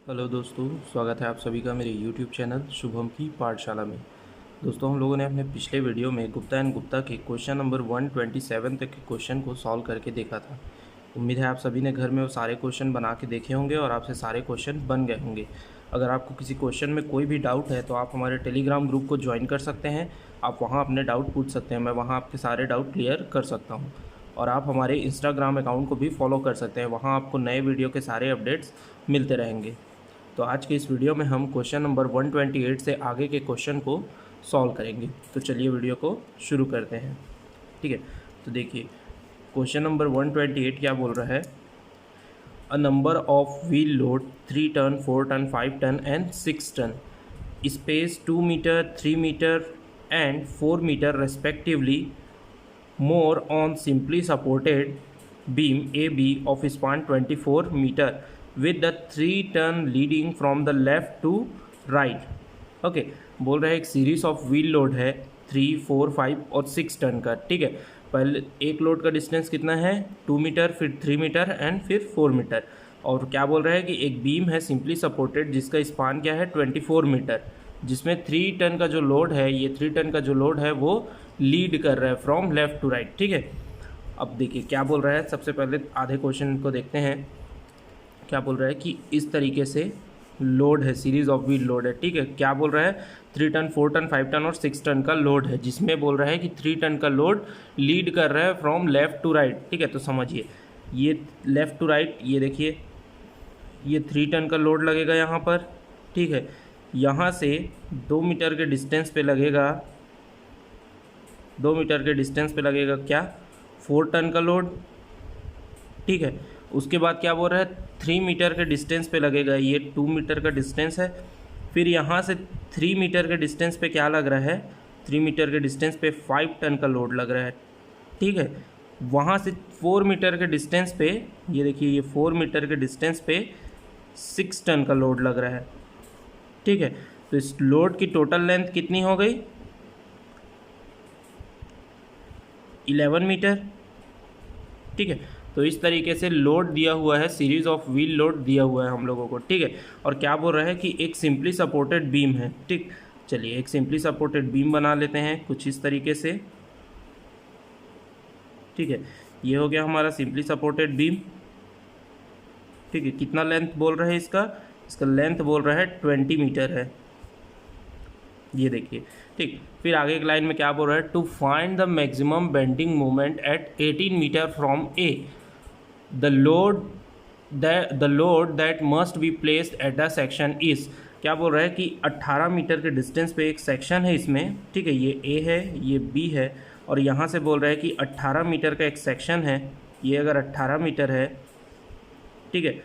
Hello दोस्तों, स्वागत है आप सभी का मेरे YouTube चैनल शुभम की पाठशाला में। दोस्तों, हम लोगों ने अपने पिछले वीडियो में गुप्ता एंड गुप्ता के क्वेश्चन नंबर 127 तक के क्वेश्चन को सॉल्व करके देखा था। उम्मीद है आप सभी ने घर में वो सारे क्वेश्चन बना के देखे होंगे और आपसे सारे क्वेश्चन बन गए होंगे। अगर आपको किसी क्वेश्चन में कोई भी डाउट है तो आप हमारे टेलीग्राम ग्रुप को ज्वाइन कर सकते हैं। आप वहाँ अपने डाउट पूछ सकते हैं, मैं वहाँ आपके सारे डाउट क्लियर कर सकता हूँ। और आप हमारे इंस्टाग्राम अकाउंट को भी फॉलो कर सकते हैं, वहाँ आपको नए वीडियो के सारे अपडेट्स मिलते रहेंगे। तो आज के इस वीडियो में हम क्वेश्चन नंबर 128 से आगे के क्वेश्चन को सॉल्व करेंगे। तो चलिए वीडियो को शुरू करते हैं। ठीक है, तो देखिए क्वेश्चन नंबर 128 क्या बोल रहा है। A number of wheel load 3 ton, 4 ton, 5 ton and 6 ton space 2 metre, 3 metre and 4 metre respectively more on simply supported beam AB of span 24 meter with the 3 turn leading from the left to right। Okay, बोल रहा है एक series of wheel load है 3, 4, 5 और 6 ton का। ठीक है, पहले एक लोड का डिस्टेंस कितना है 2 मीटर, फिर 3 मीटर एंड फिर 4 मीटर। और क्या बोल रहा है कि एक बीम है सिंपली सपोर्टेड जिसका स्पान क्या है 24 मीटर, जिसमें 3 टन का जो लोड है, ये 3 टन का जो लोड है वो लीड कर रहा है फ्रॉम लेफ़्ट टू राइट। ठीक है, अब देखिए क्या बोल रहा है। सबसे पहले आधे क्वेश्चन को देखते हैं। क्या बोल रहा है कि इस तरीके से लोड है, सीरीज ऑफ व्हील लोड है। ठीक है, क्या बोल रहा है 3 टन, 4 टन, 5 टन और 6 टन का लोड है, जिसमें बोल रहा है कि 3 टन का लोड लीड कर रहा है फ्रॉम लेफ़्ट टू राइट। ठीक है, तो समझिए ये लेफ़्ट टू राइट, ये देखिए ये 3 टन का लोड लगेगा यहाँ पर। ठीक है, यहाँ से 2 मीटर के डिस्टेंस पे लगेगा, 2 मीटर के डिस्टेंस पे लगेगा क्या 4 टन का लोड। ठीक है, उसके बाद क्या बोल रहा है 3 मीटर के डिस्टेंस पे लगेगा, ये 2 मीटर का डिस्टेंस है। फिर यहाँ से 3 मीटर के डिस्टेंस पे क्या लग रहा है 3 मीटर के डिस्टेंस पे 5 टन का लोड लग रहा है। ठीक है, वहाँ से 4 मीटर के डिस्टेंस पे, ये देखिए ये 4 मीटर के डिस्टेंस पे 6 टन का लोड लग रहा है। ठीक है, तो इस लोड की टोटल लेंथ कितनी हो गई 11 मीटर। ठीक है, तो इस तरीके से लोड दिया हुआ है, सीरीज ऑफ व्हील लोड दिया हुआ है हम लोगों को। ठीक है, और क्या बोल रहा है कि एक सिंपली सपोर्टेड बीम है। ठीक, चलिए एक सिंपली सपोर्टेड बीम बना लेते हैं कुछ इस तरीके से। ठीक है, ये हो गया हमारा सिंपली सपोर्टेड बीम। ठीक है, कितना लेंथ बोल रहा है इसका लेंथ बोल रहा है 20 मीटर है, ये देखिए। ठीक, फिर आगे एक लाइन में क्या बोल रहा है to find the maximum bending moment at 18 metre from A, the load that must be placed at the section is. क्या बोल रहा है कि 18 मीटर के डिस्टेंस पे एक सेक्शन है इसमें। ठीक है, ये ए है, ये बी है, और यहाँ से बोल रहा है कि 18 मीटर का एक सेक्शन है। ये अगर 18 मीटर है, ठीक है,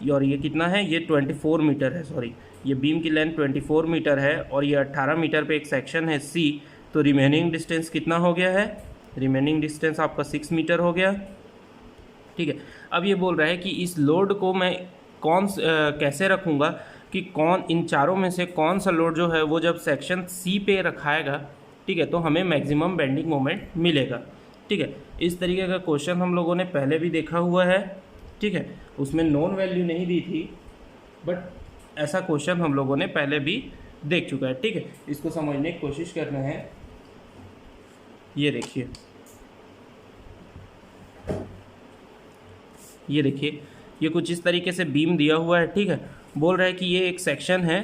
और ये कितना है ये 24 मीटर है, सॉरी ये बीम की लेंथ 24 मीटर है और ये 18 मीटर पे एक सेक्शन है सी। तो रिमेनिंग डिस्टेंस कितना हो गया है, रिमेनिंग डिस्टेंस आपका 6 मीटर हो गया। ठीक है, अब ये बोल रहा है कि इस लोड को मैं कैसे रखूँगा कि कौन इन चारों में से कौन सा लोड जो है वो जब सेक्शन सी पे रखाएगा, ठीक है, तो हमें मैक्सिमम बेंडिंग मोमेंट मिलेगा। ठीक है, इस तरीके का क्वेश्चन हम लोगों ने पहले भी देखा हुआ है। ठीक है, उसमें नॉन वैल्यू नहीं दी थी, बट ऐसा क्वेश्चन हम लोगों ने पहले भी देख चुका है। ठीक है, इसको समझने की कोशिश करना है। ये देखिए, ये देखिए ये कुछ इस तरीके से बीम दिया हुआ है। ठीक है, बोल रहा है कि ये एक सेक्शन है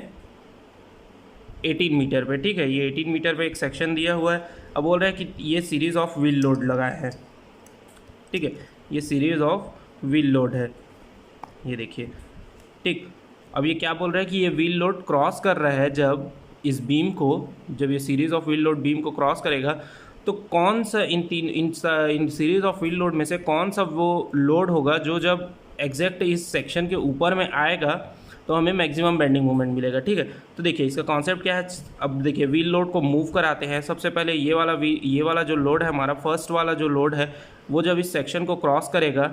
18 मीटर पे। ठीक है, ये 18 मीटर पे एक सेक्शन दिया हुआ है। अब बोल रहा है कि ये सीरीज़ ऑफ व्हील लोड लगा है। ठीक है, ये सीरीज़ ऑफ व्हील लोड है, ये देखिए। ठीक, अब ये क्या बोल रहा है कि ये व्हील लोड क्रॉस कर रहा है, जब इस बीम को, जब ये series of wheel load beam को क्रॉस करेगा तो कौन सा इन सीरीज़ ऑफ व्हील लोड में से कौन सा वो लोड होगा जो जब एग्जैक्ट इस सेक्शन के ऊपर में आएगा तो हमें मैक्सिमम बेंडिंग मोमेंट मिलेगा। ठीक है, तो देखिए इसका कॉन्सेप्ट क्या है। अब देखिए व्हील लोड को मूव कराते हैं। सबसे पहले ये वाला जो लोड है हमारा, फर्स्ट वाला जो लोड है वो जब इस सेक्शन को क्रॉस करेगा,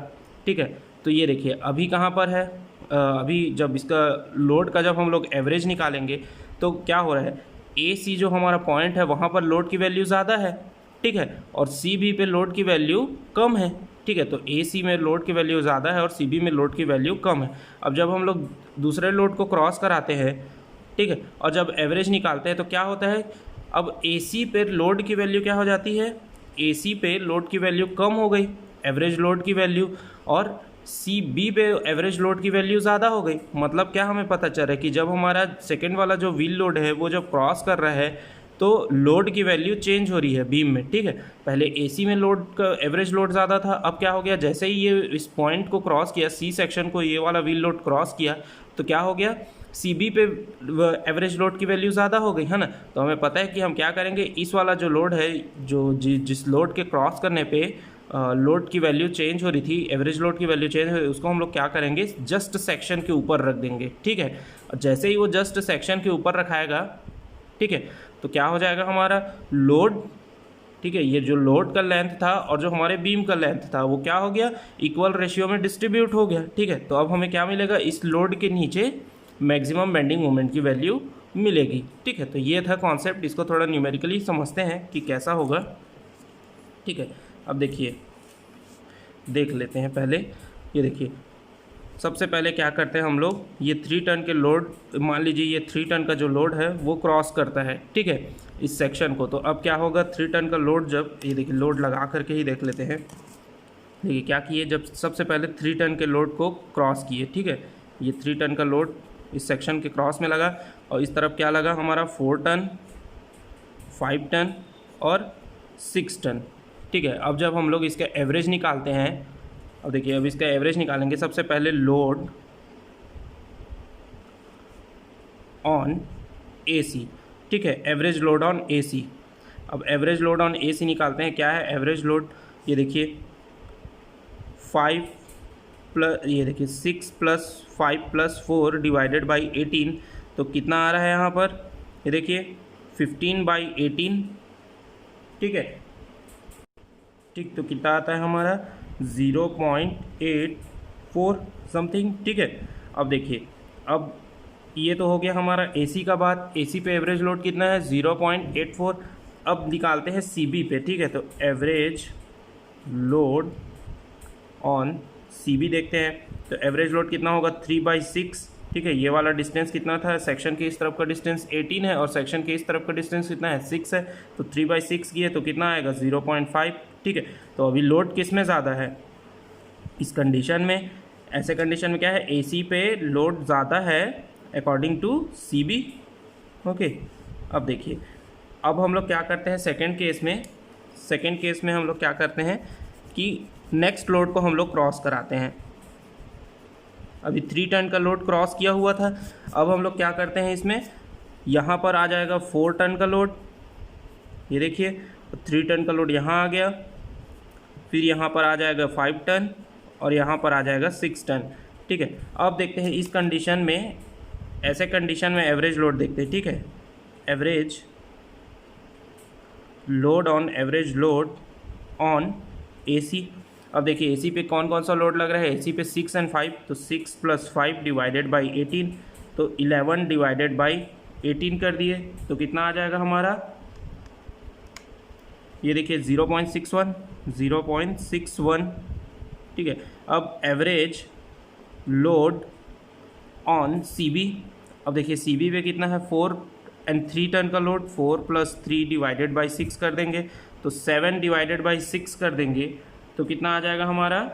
ठीक है, तो ये देखिए अभी कहाँ पर है, अभी जब इसका लोड का जब हम लोग एवरेज निकालेंगे तो क्या हो रहा है, ए सी जो हमारा पॉइंट है वहाँ पर लोड की वैल्यू ज़्यादा है। ठीक है, और सी बी पे लोड की वैल्यू कम है। ठीक है। तो AC में लोड की वैल्यू ज़्यादा है और CB में लोड की वैल्यू कम है। अब जब हम लोग दूसरे लोड को क्रॉस कराते हैं, ठीक है, और जब एवरेज निकालते हैं तो क्या होता है, अब AC पे लोड की वैल्यू क्या हो जाती है, AC पे लोड की वैल्यू कम हो गई, एवरेज लोड की वैल्यू, और CB पे एवरेज लोड की वैल्यू ज़्यादा हो गई। मतलब क्या हमें पता चल रहा है कि जब हमारा सेकेंड वाला जो व्हील लोड है वो जब क्रॉस कर रहा है तो लोड की वैल्यू चेंज हो रही है बीम में, ठीक है। पहले AC में लोड का एवरेज लोड ज़्यादा था, अब क्या हो गया, जैसे ही ये इस पॉइंट को क्रॉस किया, C सेक्शन को, ये वाला व्हील लोड क्रॉस किया, तो क्या हो गया, CB पे एवरेज लोड की वैल्यू ज़्यादा हो गई, है ना। तो हमें पता है कि हम क्या करेंगे, इस वाला जो लोड है, जो जिस लोड के क्रॉस करने पे लोड की वैल्यू चेंज हो रही थी, एवरेज लोड की वैल्यू चेंज हो रही, उसको हम लोग क्या करेंगे, जस्ट सेक्शन के ऊपर रख देंगे, ठीक है। जैसे ही वो जस्ट सेक्शन के ऊपर रखाएगा, ठीक है, तो क्या हो जाएगा हमारा लोड, ठीक है, ये जो लोड का लेंथ था और जो हमारे बीम का लेंथ था वो क्या हो गया, इक्वल रेशियो में डिस्ट्रीब्यूट हो गया, ठीक है। तो अब हमें क्या मिलेगा, इस लोड के नीचे मैक्सिमम बेंडिंग मोमेंट की वैल्यू मिलेगी, ठीक है। तो ये था कॉन्सेप्ट, इसको थोड़ा न्यूमेरिकली समझते हैं कि कैसा होगा, ठीक है। अब देखिए, देख लेते हैं पहले, ये देखिए, सबसे पहले क्या करते हैं हम लोग, ये 3 टन के लोड, मान लीजिए ये 3 टन का जो लोड है वो क्रॉस करता है, ठीक है, इस सेक्शन को। तो अब क्या होगा, 3 टन का लोड, जब ये देखिए लोड लगा करके ही देख लेते हैं, देखिए क्या किए, जब सबसे पहले 3 टन के लोड को क्रॉस किए, ठीक है, ये 3 टन का लोड इस सेक्शन के क्रॉस में लगा, और इस तरफ क्या लगा हमारा 4 टन, 5 टन और 6 टन, ठीक है। अब जब हम लोग इसका एवरेज निकालते हैं, अब देखिए, अब इसका एवरेज निकालेंगे, सबसे पहले लोड ऑन AC, ठीक है, एवरेज लोड ऑन AC। अब एवरेज लोड ऑन AC निकालते हैं, क्या है एवरेज लोड, ये देखिए 5 प्लस, ये देखिए 6 + 5 + 4 डिवाइडेड बाई 18, तो कितना आ रहा है यहाँ पर, ये देखिए 15/18, ठीक है, ठीक, तो कितना आता है हमारा 0.84 समथिंग, ठीक है। अब देखिए, अब ये तो हो गया हमारा AC का बात, AC पे एवरेज लोड कितना है 0.84। अब निकालते हैं CB पे, ठीक है, तो एवरेज लोड ऑन CB देखते हैं, तो एवरेज लोड कितना होगा 3/6, ठीक है। ये वाला डिस्टेंस कितना था, सेक्शन के इस तरफ का डिस्टेंस 18 है और सेक्शन के इस तरफ का डिस्टेंस कितना है 6 है, तो 3/6 किए तो कितना आएगा 0.5, ठीक है। तो अभी लोड किस में ज़्यादा है, इस कंडीशन में, ऐसे कंडीशन में क्या है, AC पे लोड ज़्यादा है अकॉर्डिंग टू CB, ओके। अब देखिए, अब हम लोग क्या करते हैं सेकेंड केस में हम लोग क्या करते हैं कि नेक्स्ट लोड को हम लोग क्रॉस कराते हैं। अभी 3 टन का लोड क्रॉस किया हुआ था, अब हम लोग क्या करते हैं इसमें, यहाँ पर आ जाएगा 4 टन का लोड, ये देखिए 3 टन का लोड यहाँ आ गया, फिर यहाँ पर आ जाएगा 5 टन और यहाँ पर आ जाएगा 6 टन, ठीक है। अब देखते हैं इस कंडीशन में, ऐसे कंडीशन में एवरेज लोड देखते हैं, ठीक है, एवरेज लोड ऑन AC। अब देखिए AC पे कौन कौन सा लोड लग रहा है, AC पे 6 और 5, तो 6 + 5 डिवाइडेड बाई 18, तो 11 डिवाइडेड बाई 18 कर दिए, तो कितना आ जाएगा हमारा, ये देखिए 0.61, ठीक है। अब एवरेज लोड ऑन CB, अब देखिए CB पे कितना है 4 और 3 टन का लोड, 4 + 3 डिवाइडेड बाई 6 कर देंगे, तो 7 डिवाइडेड बाई 6 कर देंगे, तो कितना आ जाएगा हमारा,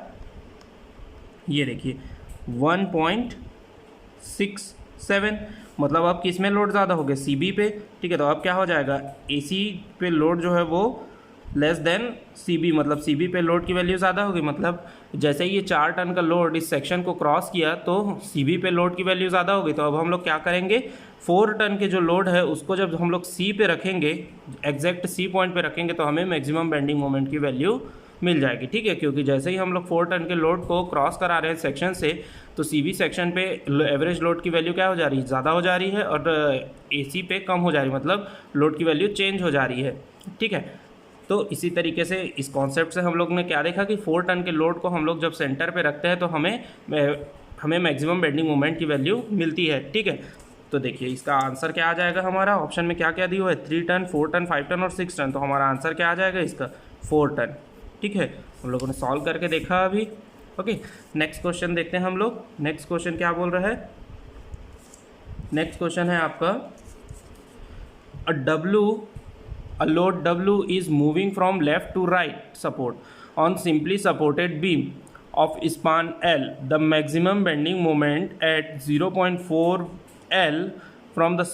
ये देखिए 1.67। मतलब अब किस में लोड ज़्यादा हो गया, CB पे, ठीक है। तो अब क्या हो जाएगा, AC पे लोड जो है वो लेस देन CB, मतलब CB पे लोड की वैल्यू ज़्यादा होगी। मतलब जैसे ही ये 4 टन का लोड इस सेक्शन को क्रॉस किया तो CB पे लोड की वैल्यू ज़्यादा होगी। तो अब हम लोग क्या करेंगे, 4 टन के जो लोड है उसको जब हम लोग C पे रखेंगे, एग्जैक्ट C पॉइंट पे रखेंगे, तो हमें मैक्सिमम बेंडिंग मोमेंट की वैल्यू मिल जाएगी, ठीक है। क्योंकि जैसे ही हम लोग 4 टन के लोड को क्रॉस करा रहे हैं सेक्शन से, तो CB सेक्शन पे एवरेज लोड की वैल्यू क्या हो जा रही है, ज़्यादा हो जा रही है, और AC पे कम हो जा रही है, मतलब लोड की वैल्यू चेंज हो जा रही है, ठीक है। तो इसी तरीके से इस कॉन्सेप्ट से हम लोग ने क्या देखा कि 4 टन के लोड को हम लोग जब सेंटर पे रखते हैं तो हमें मैक्सिमम बेंडिंग मोमेंट की वैल्यू मिलती है, ठीक है। तो देखिए इसका आंसर क्या आ जाएगा, हमारा ऑप्शन में क्या क्या दिया हुआ है, 3 टन, 4 टन, 5 टन और 6 टन। तो हमारा आंसर क्या आ जाएगा इसका, 4 टन, ठीक है, हम लोगों ने सॉल्व करके देखा अभी। ओके, नेक्स्ट क्वेश्चन देखते हैं हम लोग। नेक्स्ट क्वेश्चन क्या बोल रहा है? नेक्स्ट क्वेश्चन है आपका a load W is moving from left to right support on simply supported beam of span L. The maximum bending moment at 0.4 L from the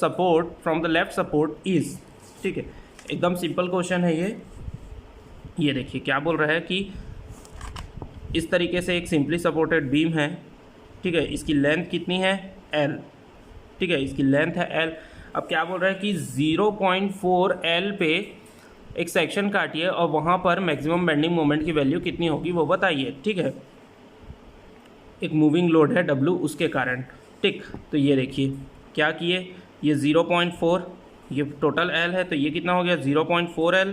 left support is, ठीक है, एकदम simple question है ये देखिए क्या बोल रहा है कि इस तरीके से एक सिंपली सपोर्टेड बीम है, ठीक है, इसकी लेंथ कितनी है? L, ठीक है, इसकी लेंथ है L। अब क्या बोल रहा है कि 0.4 L पे एक सेक्शन काटिए और वहाँ पर मैक्सिमम बेंडिंग मोमेंट की वैल्यू कितनी होगी वो बताइए, ठीक है। एक मूविंग लोड है W उसके कारण, ठीक। तो ये देखिए क्या किए, ये 0.4, ये टोटल L है, तो ये कितना हो गया 0.4 L,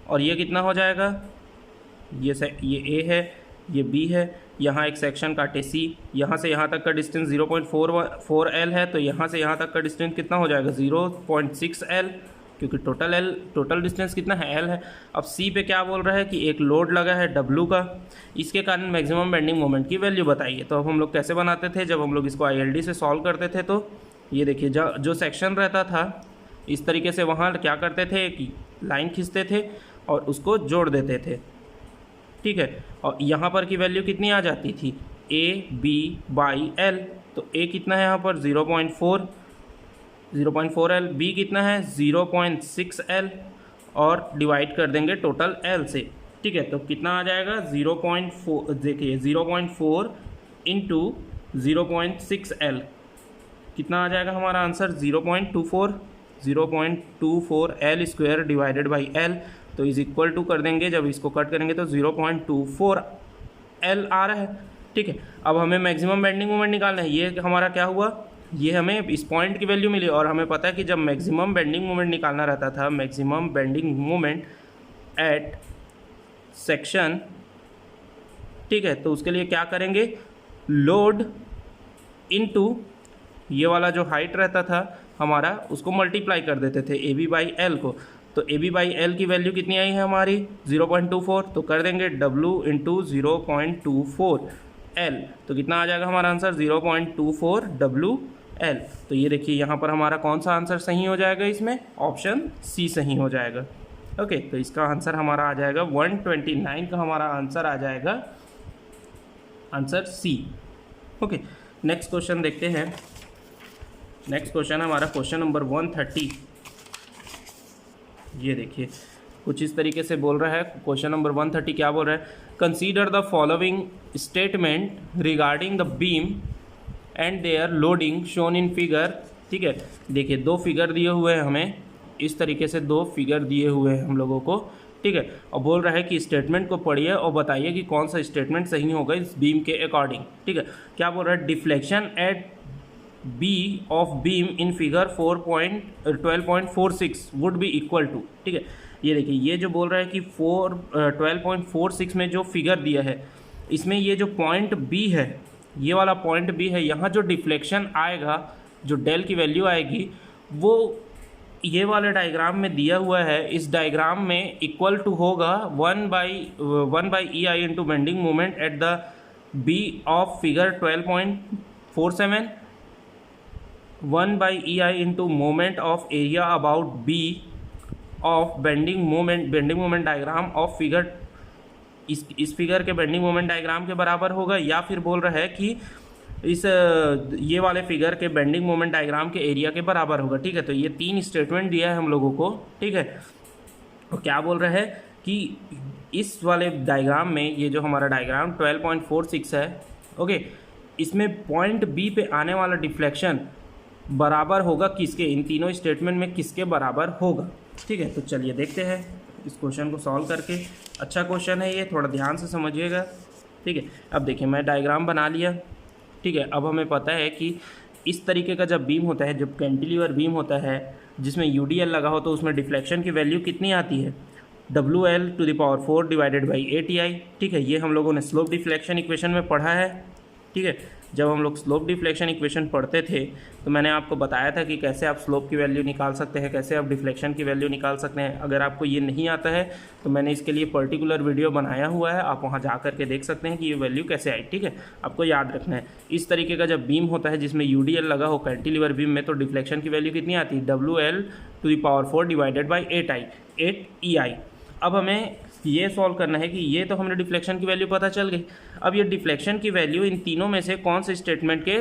और ये कितना हो जाएगा, ये A है, ये B है, यहाँ एक सेक्शन काटे C, यहाँ से यहाँ तक का डिस्टेंस 0.4 L है, तो यहाँ से यहाँ तक का डिस्टेंस कितना हो जाएगा 0.6 L, क्योंकि टोटल डिस्टेंस कितना है L है। अब C पे क्या बोल रहा है कि एक लोड लगा है W का, इसके कारण मैक्सिमम बेंडिंग मोमेंट की वैल्यू बताइए। तो अब हम लोग कैसे बनाते थे, जब हम लोग इसको ILD से सॉल्व करते थे, तो ये देखिए जो सेक्शन रहता था इस तरीके से, वहाँ क्या करते थे कि लाइन खींचते थे और उसको जोड़ देते थे, ठीक है। और यहाँ पर की वैल्यू कितनी आ जाती थी AB/L, तो A कितना है यहाँ पर 0.4 L, B कितना है 0.6 L, और डिवाइड कर देंगे टोटल L से, ठीक है। तो कितना आ जाएगा 0.4, देखिए 0.4 इंटू 0.6 L, कितना आ जाएगा हमारा answer 0.24 L square divided by L, तो इज इक्वल टू कर देंगे, जब इसको कट करेंगे तो 0.24 L आ रहा है, ठीक है। अब हमें मैक्सिमम बेंडिंग मोमेंट निकालना है। ये हमारा क्या हुआ, ये हमें इस पॉइंट की वैल्यू मिली, और हमें पता है कि जब मैक्सिमम बेंडिंग मोमेंट निकालना रहता था, maximum bending moment eight section, ठीक है, तो उसके लिए क्या करेंगे, लोड इनटू ये वाला जो हाइट रहता था हमारा, उसको मल्टीप्लाई कर देते थे AB/L को। तो AB/L की वैल्यू कितनी आई है हमारी 0.24, तो कर देंगे W इंटू 0.24 L, तो कितना आ जाएगा हमारा आंसर 0.24 WL। तो ये देखिए यहाँ पर हमारा कौन सा आंसर सही हो जाएगा, इसमें ऑप्शन C सही हो जाएगा। ओके, तो इसका आंसर हमारा आ जाएगा 129 का हमारा आंसर आ जाएगा answer C। Okay, next question देखते हैं। नेक्स्ट क्वेश्चन है हमारा क्वेश्चन नंबर 130। ये देखिए कुछ इस तरीके से बोल रहा है क्वेश्चन नंबर 130। क्या बोल रहा है, consider the following statement regarding the beam and their loading shown in figure, ठीक है। देखिए दो फिगर दिए हुए हैं हमें, इस तरीके से दो फिगर दिए हुए हैं हम लोगों को, ठीक है, और बोल रहा है कि स्टेटमेंट को पढ़िए और बताइए कि कौन सा स्टेटमेंट सही होगा इस बीम के अकॉर्डिंग, ठीक है। क्या बोल रहा है, deflection at B of beam in figure 12.46 would be equal to, ठीक है। ये देखिए ये जो बोल रहा है कि 12.46 में जो फिगर दिया है, इसमें ये जो पॉइंट B है, ये वाला पॉइंट B है, यहाँ जो डिफ्लेक्शन आएगा, जो डेल की वैल्यू आएगी, वो ये वाले डायग्राम में दिया हुआ है, इस डायग्राम में इक्वल टू होगा 1/EI into bending moment at the B of figure 12.47, 1/EI into moment of area about B of bending moment diagram of figure, इस फिगर के बेंडिंग मोमेंट डायग्राम के बराबर होगा, या फिर बोल रहा है कि इस ये वाले फिगर के बेंडिंग मोमेंट डायग्राम के एरिया के बराबर होगा, ठीक है। तो ये तीन स्टेटमेंट दिया है हम लोगों को, ठीक है। और क्या बोल रहा है कि इस वाले डायग्राम में, ये जो हमारा डायग्राम 12.46 है, ओके, इसमें पॉइंट B पे आने वाला डिफ्लेक्शन बराबर होगा किसके, इन तीनों स्टेटमेंट में किसके बराबर होगा, ठीक है। तो चलिए देखते हैं इस क्वेश्चन को सॉल्व करके। अच्छा क्वेश्चन है ये, थोड़ा ध्यान से समझिएगा, ठीक है। अब देखिए मैं डायग्राम बना लिया, ठीक है। अब हमें पता है कि इस तरीके का जब बीम होता है, जब कैंटिलीवर बीम होता है जिसमें UDL लगा हो, तो उसमें डिफ्लेक्शन की वैल्यू कितनी आती है, WL⁴ डिवाइडेड बाई ATI, ठीक है। ये हम लोगों ने स्लोप डिफ्लेक्शन इक्वेशन में पढ़ा है, ठीक है। जब हम लोग स्लोप डिफ्लेक्शन इक्वेशन पढ़ते थे तो मैंने आपको बताया था कि कैसे आप स्लोप की वैल्यू निकाल सकते हैं, कैसे आप डिफ्लेक्शन की वैल्यू निकाल सकते हैं। अगर आपको ये नहीं आता है तो मैंने इसके लिए पर्टिकुलर वीडियो बनाया हुआ है, आप वहाँ जा करके देख सकते हैं कि ये वैल्यू कैसे आई। ठीक है, आपको याद रखना है इस तरीके का जब बीम होता है जिसमें UDL लगा हो कैंटिलीवर बीम में, तो डिफ्लेक्शन की वैल्यू कितनी आती है, WL⁴ डिवाइडेड बाई 8EI। अब हमें ये सॉल्व करना है कि ये तो हमने डिफ्लेक्शन की वैल्यू पता चल गई, अब ये डिफ्लेक्शन की वैल्यू इन तीनों में से कौन से स्टेटमेंट के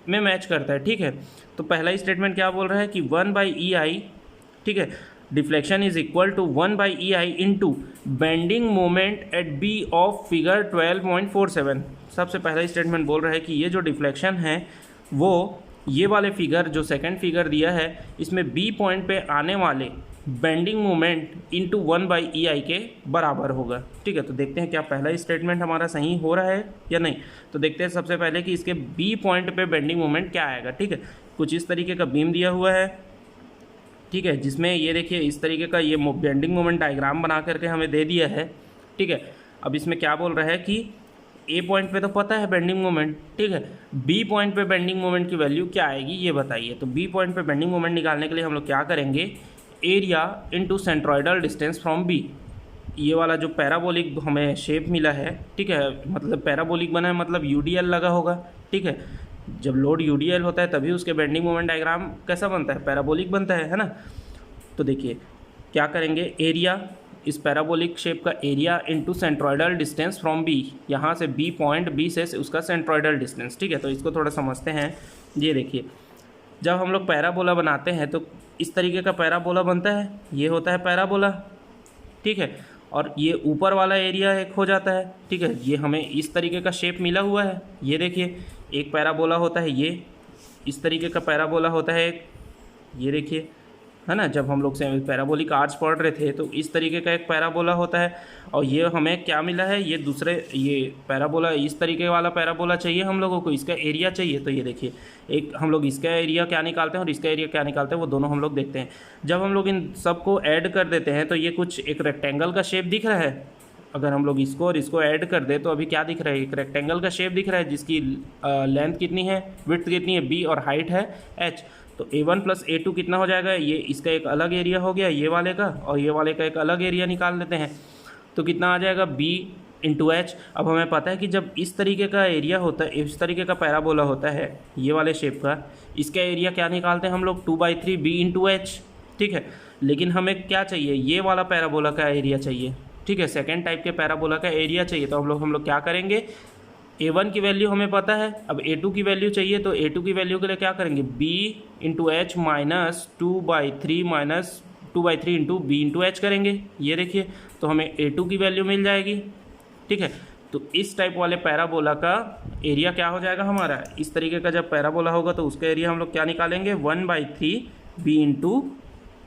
में मैच करता है। ठीक है, तो पहला स्टेटमेंट क्या बोल रहा है कि 1/EI, ठीक है, deflection is equal to 1/EI into bending moment at B of figure 12.47। सबसे पहला स्टेटमेंट बोल रहा है कि ये जो डिफ्लेक्शन है वो ये वाले फिगर जो सेकंड फिगर दिया है इसमें बी पॉइंट पे आने वाले बेंडिंग मोमेंट इंटू 1/EI के बराबर होगा। ठीक है, तो देखते हैं क्या पहला स्टेटमेंट हमारा सही हो रहा है या नहीं। तो देखते हैं सबसे पहले कि इसके बी पॉइंट पे बेंडिंग मोमेंट क्या आएगा। ठीक है, कुछ इस तरीके का बीम दिया हुआ है, ठीक है, जिसमें ये देखिए इस तरीके का ये बेंडिंग मोमेंट डायग्राम बना करके हमें दे दिया है। ठीक है, अब इसमें क्या बोल रहा है कि ए पॉइंट पे तो पता है बेंडिंग मोमेंट, ठीक है, बी पॉइंट पे बेंडिंग मोमेंट की वैल्यू क्या आएगी ये बताइए। तो बी पॉइंट पे बेंडिंग मोमेंट निकालने के लिए हम लोग क्या करेंगे, area into centroidal distance from B. ये वाला जो पैराबोलिक हमें शेप मिला है, ठीक है, मतलब पैराबोलिक बना है मतलब UDL लगा होगा। ठीक है, जब लोड UDL होता है तभी उसके बेंडिंग मोमेंट डायग्राम कैसा बनता है, पैराबोलिक बनता है ना। तो देखिए क्या करेंगे, एरिया, इस पैराबोलिक शेप का area into centroidal distance from B, यहाँ से बी पॉइंट बी से उसका सेंट्रॉयडल डिस्टेंस। ठीक है, तो इसको थोड़ा समझते हैं। ये देखिए जब हम लोग पैराबोला बनाते हैं तो इस तरीके का पैराबोला बनता है, ये होता है पैराबोला। ठीक है, और ये ऊपर वाला एरिया एक हो जाता है। ठीक है, ये हमें इस तरीके का शेप मिला हुआ है। ये देखिए एक पैराबोला होता है, ये इस तरीके का पैराबोला होता है एक, ये देखिए, है ना। जब हम लोग से पैराबोलिक आर्च पढ़ रहे थे तो इस तरीके का एक पैराबोला होता है, और ये हमें क्या मिला है, ये दूसरे ये पैराबोला, इस तरीके वाला पैराबोला चाहिए हम लोगों को, इसका एरिया चाहिए। तो ये देखिए एक हम लोग इसका एरिया क्या निकालते हैं और इसका एरिया क्या निकालते हैं, वो दोनों हम लोग देखते हैं। जब हम लोग इन सबको ऐड कर देते हैं तो ये कुछ एक रेक्टेंगल का शेप दिख रहा है। अगर हम लोग इसको और इसको ऐड कर दे तो अभी क्या दिख रहा है, एक रेक्टेंगल का शेप दिख रहा है जिसकी लेंथ कितनी है, विड्थ कितनी है b, और हाइट है h। तो A1 + A2 कितना हो जाएगा, ये इसका एक अलग एरिया हो गया ये वाले का, और ये वाले का एक अलग एरिया निकाल लेते हैं। तो कितना आ जाएगा, B × H। अब हमें पता है कि जब इस तरीके का एरिया होता है, इस तरीके का पैराबोला होता है ये वाले शेप का, इसका एरिया क्या निकालते हैं हम लोग, 2/3 B × H। ठीक है, लेकिन हमें क्या चाहिए, ये वाला पैराबोला का एरिया चाहिए। ठीक है, सेकेंड टाइप के पैराबोला का एरिया चाहिए। तो हम लोग क्या करेंगे, A1 की वैल्यू हमें पता है, अब A2 की वैल्यू चाहिए। तो A2 की वैल्यू के लिए क्या करेंगे, B × H minus 2/3 × B × H करेंगे। ये देखिए तो हमें A2 की वैल्यू मिल जाएगी। ठीक है, तो इस टाइप वाले पैराबोला का एरिया क्या हो जाएगा हमारा, इस तरीके का जब पैराबोला होगा तो उसका एरिया हम लोग क्या निकालेंगे, 1/3 B ×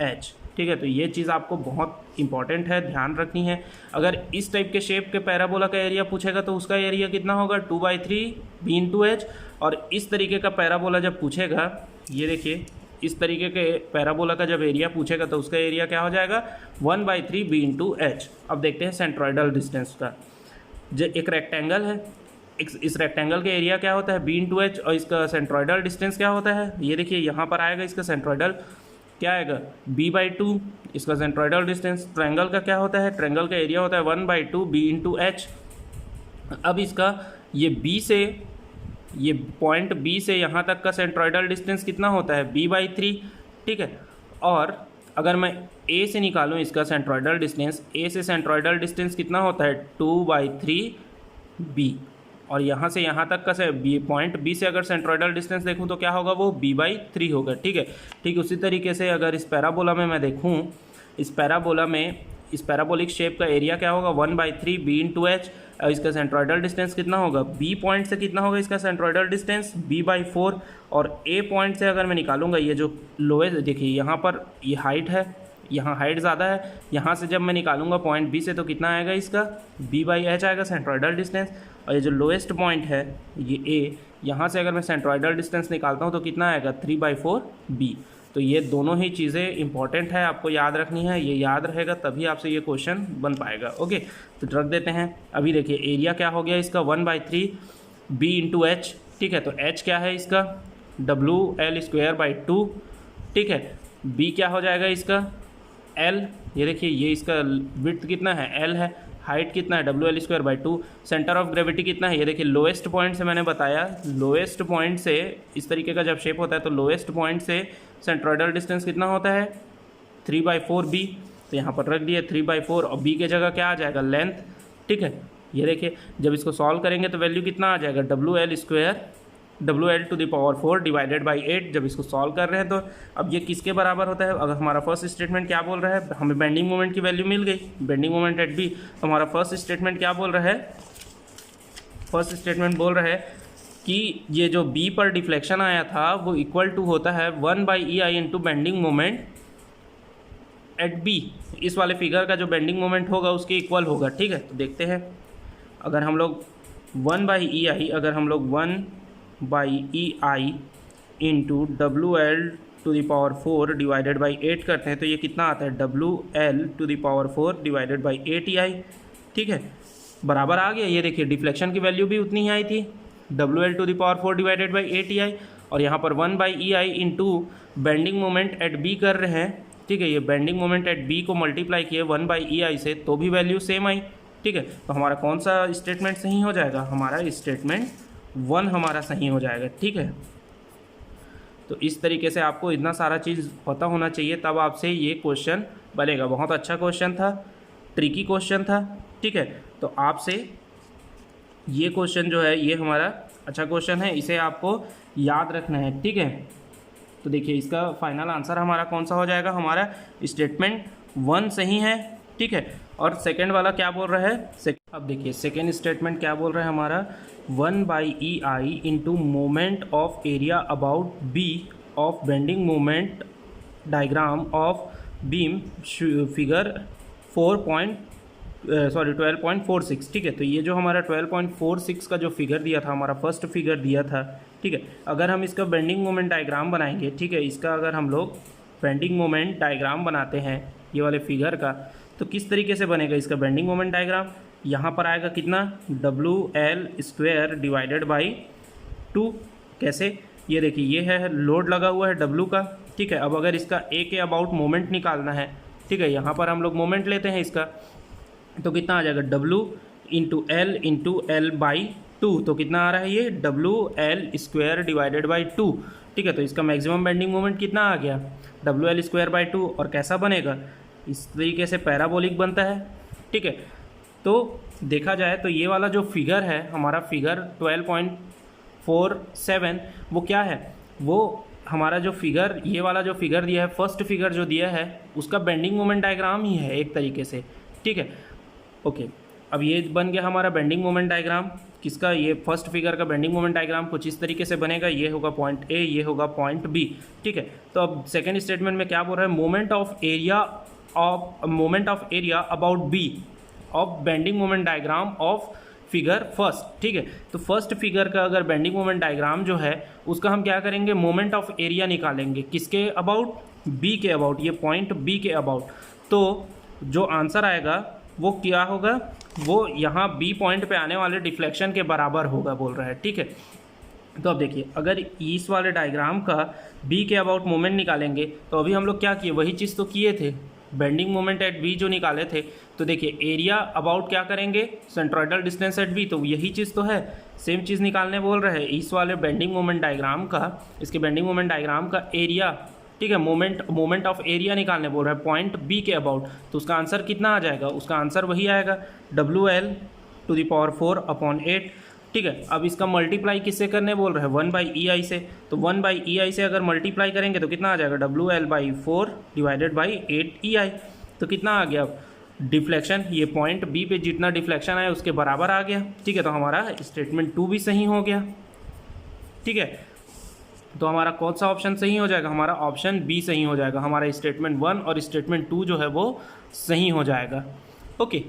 H। ठीक है, तो ये चीज़ आपको बहुत इंपॉर्टेंट है, ध्यान रखनी है। अगर इस टाइप के शेप के पैराबोला का एरिया पूछेगा तो उसका एरिया कितना होगा, 2/3 B × H। और इस तरीके का पैराबोला जब पूछेगा, ये देखिए इस तरीके के पैराबोला का जब एरिया पूछेगा तो उसका एरिया क्या हो जाएगा, 1/3 B × H। अब देखते हैं सेंट्रॉयडल डिस्टेंस का। जो एक रेक्टेंगल है, इस रेक्टेंगल का एरिया क्या होता है, B × H, और इसका सेंट्रॉयडल डिस्टेंस क्या होता है, ये देखिए यहाँ पर आएगा इसका सेंट्रॉयडल क्या आएगा, B/2, इसका सेंट्रॉयडल डिस्टेंस। ट्रायंगल का क्या होता है, ट्रायंगल का एरिया होता है 1/2 B × H। अब इसका ये B से, ये पॉइंट B से यहाँ तक का सेंट्रॉयडल डिस्टेंस कितना होता है, B/3। ठीक है, और अगर मैं A से निकालूँ इसका सेंट्रॉयडल डिस्टेंस, A से सेंट्रॉयडल डिस्टेंस कितना होता है, 2/3 B। और यहाँ से यहाँ तक का से पॉइंट B से अगर सेंट्रॉयडल डिस्टेंस देखूँ तो क्या होगा, वो B/3 होगा। ठीक है, ठीक उसी तरीके से अगर इस पैराबोला में मैं देखूँ, इस पैराबोला में इस पैराबोलिक शेप का एरिया क्या होगा, 1/3 B × H। और इसका सेंट्रॉयडल डिस्टेंस कितना होगा, B पॉइंट से कितना होगा इसका सेंट्रॉयडल डिस्टेंस, B/4। और A पॉइंट से अगर मैं निकालूंगा, ये जो लोएस्ट, देखिए यहाँ पर ये हाइट है, यहाँ हाइट ज़्यादा है, यहाँ से जब मैं निकालूंगा पॉइंट B से तो कितना आएगा इसका, B/H आएगा सेंट्रॉयडल डिस्टेंस। और ये जो लोएस्ट पॉइंट है ये A, यहाँ से अगर मैं सेंट्रॉयडल डिस्टेंस निकालता हूँ तो कितना आएगा, 3/4 B। तो ये दोनों ही चीज़ें इंपॉर्टेंट है, आपको याद रखनी है। ये याद रहेगा तभी आपसे ये क्वेश्चन बन पाएगा। ओके, तो रख देते हैं। अभी देखिए एरिया क्या हो गया इसका, 1/3 B × H। ठीक है। तो h क्या है इसका, WL²/2, ठीक है। b क्या हो जाएगा इसका, l, ये देखिए ये इसका विड्थ कितना है, l है, हाइट कितना है, WL²/2, सेंटर ऑफ ग्रेविटी कितना है, ये देखिए लोएस्ट पॉइंट से मैंने बताया, लोएस्ट पॉइंट से इस तरीके का जब शेप होता है तो लोएस्ट पॉइंट से सेंट्रोइडल डिस्टेंस कितना होता है, 3/4b, तो यहाँ पर रख दिए 3/4 और b के जगह क्या आ जाएगा, लेंथ, ठीक है। ये देखिए जब इसको सॉल्व करेंगे तो वैल्यू कितना आ जाएगा, WL/4 डिवाइडेड बाई 8, जब इसको सॉल्व कर रहे हैं तो अब ये किसके बराबर होता है, अगर हमारा फर्स्ट स्टेटमेंट क्या बोल रहा है, हमें बेंडिंग मोमेंट की वैल्यू मिल गई, बेंडिंग मोमेंट एट बी, तो हमारा फर्स्ट स्टेटमेंट क्या बोल रहा है, फर्स्ट स्टेटमेंट बोल रहा है कि ये जो बी पर डिफ्लेक्शन आया था वो इक्वल टू होता है 1/EI into bending moment at B, इस वाले फिगर का जो बेंडिंग मोमेंट होगा उसके इक्वल होगा, ठीक है। तो देखते हैं, अगर हम लोग 1/EI, अगर हम लोग 1/EI into WL⁴ divided by 8 करते हैं तो ये कितना आता है, WL⁴ डिवाइडेड बाई 8EI, ठीक है, बराबर आ गया। ये देखिए डिफ्लेक्शन की वैल्यू भी उतनी ही आई थी, WL⁴ डिवाइडेड बाई 8EI, और यहाँ पर 1/EI into bending moment at B कर रहे हैं, ठीक है। ये बेंडिंग मोमेंट एट बी को मल्टीप्लाई किए 1/EI से तो भी वैल्यू सेम आई, ठीक है। तो हमारा कौन सा स्टेटमेंट सही हो जाएगा, हमारा स्टेटमेंट 1 हमारा सही हो जाएगा, ठीक है। तो इस तरीके से आपको इतना सारा चीज़ पता होना चाहिए, तब आपसे ये क्वेश्चन बनेगा। बहुत अच्छा क्वेश्चन था, ट्रिकी क्वेश्चन था, ठीक है। तो आपसे ये क्वेश्चन जो है ये हमारा अच्छा क्वेश्चन है, इसे आपको याद रखना है, ठीक है। तो देखिए इसका फाइनल आंसर हमारा कौन सा हो जाएगा, हमारा स्टेटमेंट 1 सही है, ठीक है। और सेकंड वाला क्या बोल रहा है, अब देखिए सेकंड स्टेटमेंट क्या बोल रहा है हमारा, 1/EI into moment of area about B of bending moment diagram of beam figure 12.46, ठीक है। तो ये जो हमारा 12.46 का जो फिगर दिया था, हमारा फर्स्ट फिगर दिया था, ठीक है। अगर हम इसका बेंडिंग मोमेंट डायग्राम बनाएंगे, ठीक है, इसका अगर हम लोग बेंडिंग मोमेंट डायग्राम बनाते हैं ये वाले फिगर का, तो किस तरीके से बनेगा इसका बेंडिंग मोमेंट डायग्राम, यहाँ पर आएगा कितना, WL² डिवाइडेड बाई 2, कैसे, ये देखिए ये है लोड लगा हुआ है W का, ठीक है। अब अगर इसका A के अबाउट मोमेंट निकालना है, ठीक है, यहाँ पर हम लोग मोमेंट लेते हैं इसका, तो कितना आ जाएगा, W/L/L/2, तो कितना आ रहा है ये, WL² डिवाइडेड बाई 2, ठीक है। तो इसका मैक्सिमम बेंडिंग मोमेंट कितना आ गया, WL²/2, और कैसा बनेगा, इस तरीके से पैराबोलिक बनता है, ठीक है। तो देखा जाए तो ये वाला जो फिगर है हमारा, फिगर 12.47, वो क्या है, वो हमारा जो फिगर, ये वाला जो फिगर दिया है, फर्स्ट फिगर जो दिया है उसका बेंडिंग मोमेंट डायग्राम ही है एक तरीके से, ठीक है। ओके, अब ये बन गया हमारा बेंडिंग मोमेंट डायग्राम किसका, ये फर्स्ट फिगर का बेंडिंग मोमेंट डायग्राम कुछ इस तरीके से बनेगा, ये होगा पॉइंट ए, ये होगा पॉइंट बी, ठीक है। तो अब सेकेंड स्टेटमेंट में क्या बोल रहा है, moment of area about B of bending moment diagram of figure first, ठीक है। तो फर्स्ट फिगर का अगर बेंडिंग मोमेंट डायग्राम जो है उसका हम क्या करेंगे, मोमेंट ऑफ एरिया निकालेंगे, किसके अबाउट, बी के अबाउट, ये पॉइंट बी के अबाउट। तो जो आंसर आएगा वो क्या होगा, वो यहाँ बी पॉइंट पे आने वाले डिफ्लेक्शन के बराबर होगा बोल रहा है, ठीक है। तो अब देखिए अगर इस वाले डायग्राम का बी के अबाउट मोमेंट निकालेंगे, तो अभी हम लोग क्या किए, वही चीज़ तो किए थे, बेंडिंग मोमेंट एट बी जो निकाले थे। तो देखिए एरिया अबाउट क्या करेंगे, सेंट्रोइडल डिस्टेंस एट बी, तो यही चीज़ तो है, सेम चीज़ निकालने बोल रहे हैं इस वाले बेंडिंग मोमेंट डायग्राम का, इसके बेंडिंग मोमेंट डायग्राम का एरिया, ठीक है, मोमेंट ऑफ एरिया निकालने बोल रहा है पॉइंट बी के अबाउट। तो उसका आंसर कितना आ जाएगा, उसका आंसर वही आएगा WL⁴/8, ठीक है। अब इसका मल्टीप्लाई किससे करने बोल रहे हैं, 1/EI से, तो 1/EI से अगर मल्टीप्लाई करेंगे तो कितना आ जाएगा, WL/4 डिवाइडेड बाई 8EI, तो कितना आ गया डिफ्लेक्शन, ये पॉइंट बी पे जितना डिफ्लेक्शन आया उसके बराबर आ गया, ठीक है। तो हमारा स्टेटमेंट 2 भी सही हो गया, ठीक है। तो हमारा कौन सा ऑप्शन सही हो जाएगा, हमारा ऑप्शन बी सही हो जाएगा, हमारा स्टेटमेंट 1 और स्टेटमेंट 2 जो है वो सही हो जाएगा। ओके,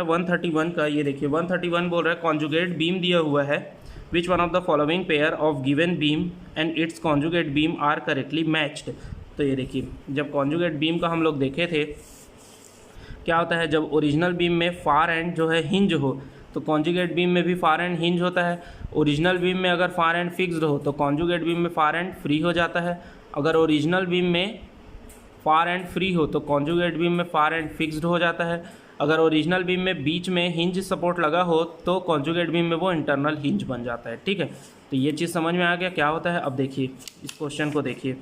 131 का, ये देखिए 131 बोल रहा है कॉन्जुगेट बीम दिया हुआ है, which one of the following pair of given beam and its conjugate beam are correctly matched. तो ये देखिए जब कॉन्जुगेट बीम का हम लोग देखे थे, क्या होता है जब ओरिजिनल बीम में फार एंड जो है हिंज हो, तो कॉन्जुगेट बीम में भी फार एंड हिंज होता है। ओरिजिनल बीम में अगर फार एंड फिक्स्ड हो तो कॉन्जुगेट बीम में फार एंड फ्री हो जाता है। अगर ओरिजिनल बीम में फार एंड फ्री हो तो कॉन्जुगेट बीम में फार एंड फिक्स्ड हो जाता है। अगर ओरिजिनल बीम में बीच में हिंज सपोर्ट लगा हो तो कॉन्जुगेट बीम में वो इंटरनल हिंज बन जाता है। ठीक है, तो ये चीज़ समझ में आ गया क्या होता है। अब देखिए इस क्वेश्चन को, देखिए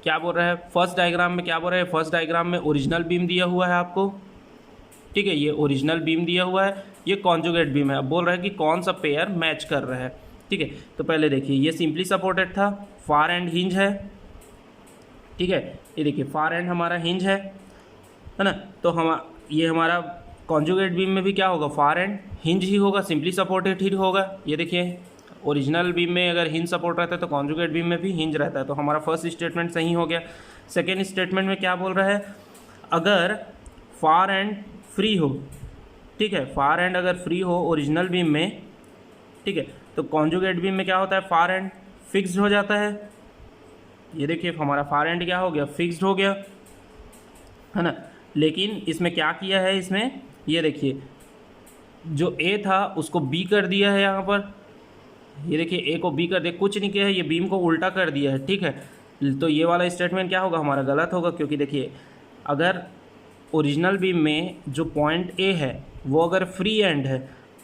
क्या बोल रहा है। फर्स्ट डायग्राम में क्या बोल रहा है, फर्स्ट डायग्राम में ओरिजिनल बीम दिया हुआ है आपको, ठीक है, ये ओरिजिनल बीम दिया हुआ है, ये कॉन्जुगेट बीम है। अब बोल रहा है कि कौन सा पेयर मैच कर रहा है। ठीक है, तो पहले देखिए ये सिंपली सपोर्टेड था, फार एंड हिंज है। ठीक है, ये देखिए फार एंड हमारा हिंज है ना, तो ये हमारा कॉन्जुगेट बीम में भी क्या होगा, फार एंड हिंज ही होगा, सिंपली सपोर्टेड ही होगा। ये देखिए ओरिजिनल बीम में अगर हिंज सपोर्ट रहता है तो कॉन्जुगेट बीम में भी हिंज रहता है, तो हमारा फर्स्ट स्टेटमेंट सही हो गया। सेकेंड स्टेटमेंट में क्या बोल रहा है, अगर फार एंड फ्री हो, ठीक है, फार एंड अगर फ्री हो ओरिजिनल बीम में, ठीक है, तो कॉन्जुगेट बीम में क्या होता है, फार एंड फिक्स्ड हो जाता है। ये देखिए हमारा फार एंड क्या हो गया, फिक्स्ड हो गया, है ना। लेकिन इसमें क्या किया है, इसमें ये देखिए जो ए था उसको बी कर दिया है यहाँ पर। ये देखिए ए को बी कर दिया, कुछ नहीं किया है, ये बीम को उल्टा कर दिया है। ठीक है, तो ये वाला स्टेटमेंट क्या होगा हमारा, गलत होगा, क्योंकि देखिए अगर ओरिजिनल बीम में जो पॉइंट ए है वो अगर फ्री एंड है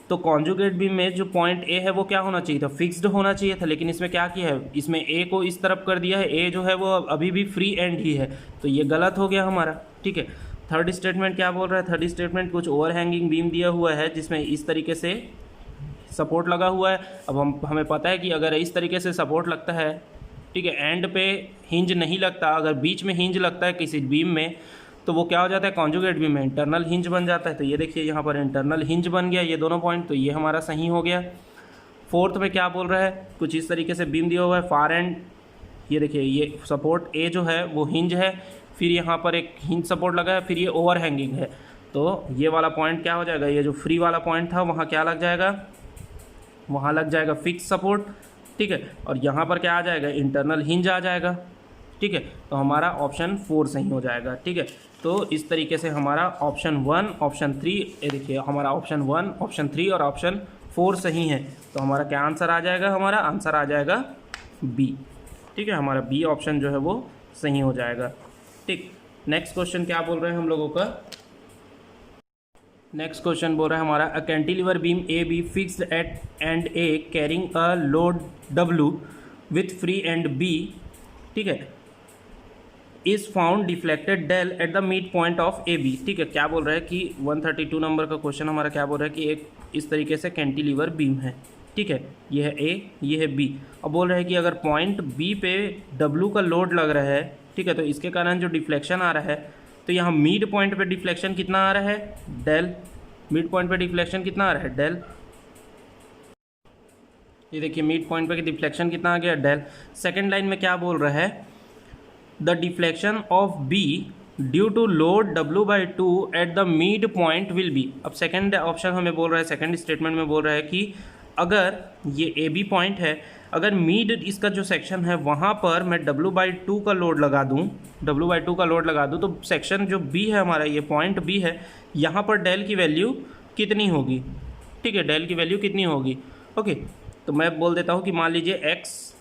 तो कॉन्जुगेट बीम में जो पॉइंट ए है वो क्या होना चाहिए था, फिक्स्ड होना चाहिए था। लेकिन इसमें क्या किया है, इसमें ए को इस तरफ कर दिया है, ए जो है वो अभी भी फ्री एंड ही है, तो ये गलत हो गया हमारा। ठीक है, थर्ड स्टेटमेंट क्या बोल रहा है, थर्ड स्टेटमेंट कुछ ओवर हैंगिंग बीम दिया हुआ है जिसमें इस तरीके से सपोर्ट लगा हुआ है। अब हमें पता है कि अगर इस तरीके से सपोर्ट लगता है, ठीक है, एंड पे हिंज नहीं लगता, अगर बीच में हिंज लगता है किसी बीम में तो वो क्या हो जाता है, कॉन्जुगेट बीम में इंटरनल हिंज बन जाता है। तो ये देखिए यहाँ पर इंटरनल हिंज बन गया ये दोनों पॉइंट, तो ये हमारा सही हो गया। फोर्थ में क्या बोल रहा है, कुछ इस तरीके से बीम दिया हुआ है, फार एंड, ये देखिए ये सपोर्ट ए जो है वो हिंज है, फिर यहाँ पर एक हिंज सपोर्ट लगा है, फिर ये ओवर हैंगिंग है, तो ये वाला पॉइंट क्या हो जाएगा, ये जो फ्री वाला पॉइंट था वहाँ क्या लग जाएगा, वहाँ लग जाएगा फिक्स सपोर्ट। ठीक है, और यहाँ पर क्या आ जाएगा, इंटरनल हिंज आ जाएगा। ठीक है, तो हमारा ऑप्शन 4 सही हो जाएगा। ठीक है, तो इस तरीके से हमारा ऑप्शन 1, ऑप्शन 3, ये देखिए हमारा ऑप्शन 1, ऑप्शन 3 और ऑप्शन 4 सही है। तो हमारा क्या आंसर आ जाएगा, हमारा आंसर आ जाएगा बी। ठीक है, हमारा बी ऑप्शन जो है वो सही हो जाएगा। ठीक, नेक्स्ट क्वेश्चन क्या बोल रहे हैं हम लोगों का, नेक्स्ट क्वेश्चन बोल रहा है हमारा, a cantilever beam A B fixed at end A carrying a load W with free end B, ठीक है, is found deflected del at the mid point of A B. ठीक है, क्या बोल रहा है कि 132 नंबर का क्वेश्चन हमारा क्या बोल रहा है कि एक इस तरीके से कैंटिलीवर बीम है। ठीक है, ये है ए, ये है बी। अब बोल रहा है कि अगर पॉइंट बी पे W का लोड लग रहा है, ठीक है, तो इसके कारण जो डिफ्लेक्शन आ रहा है, तो यहाँ मिड पॉइंट पे डिफ्लेक्शन कितना आ रहा है, डेल। मिड पॉइंट पे डिफ्लेक्शन कितना आ रहा है, डेल। ये देखिए मिड पॉइंट पे डिफ्लेक्शन कितना आ गया, डेल। सेकंड लाइन में क्या बोल रहा है, the deflection of B due to load W/2 at the mid point will be. अब सेकंड ऑप्शन हमें बोल रहा है, सेकंड स्टेटमेंट में बोल रहा है कि अगर ये ए बी पॉइंट है, अगर मिड इसका जो सेक्शन है वहाँ पर मैं W/2 का लोड लगा दूँ, W/2 का लोड लगा दूँ, तो सेक्शन जो बी है हमारा, ये पॉइंट बी है, यहाँ पर डेल की वैल्यू कितनी होगी। ठीक है, डेल की वैल्यू कितनी होगी। ओके, तो मैं बोल देता हूँ कि मान लीजिए एक्स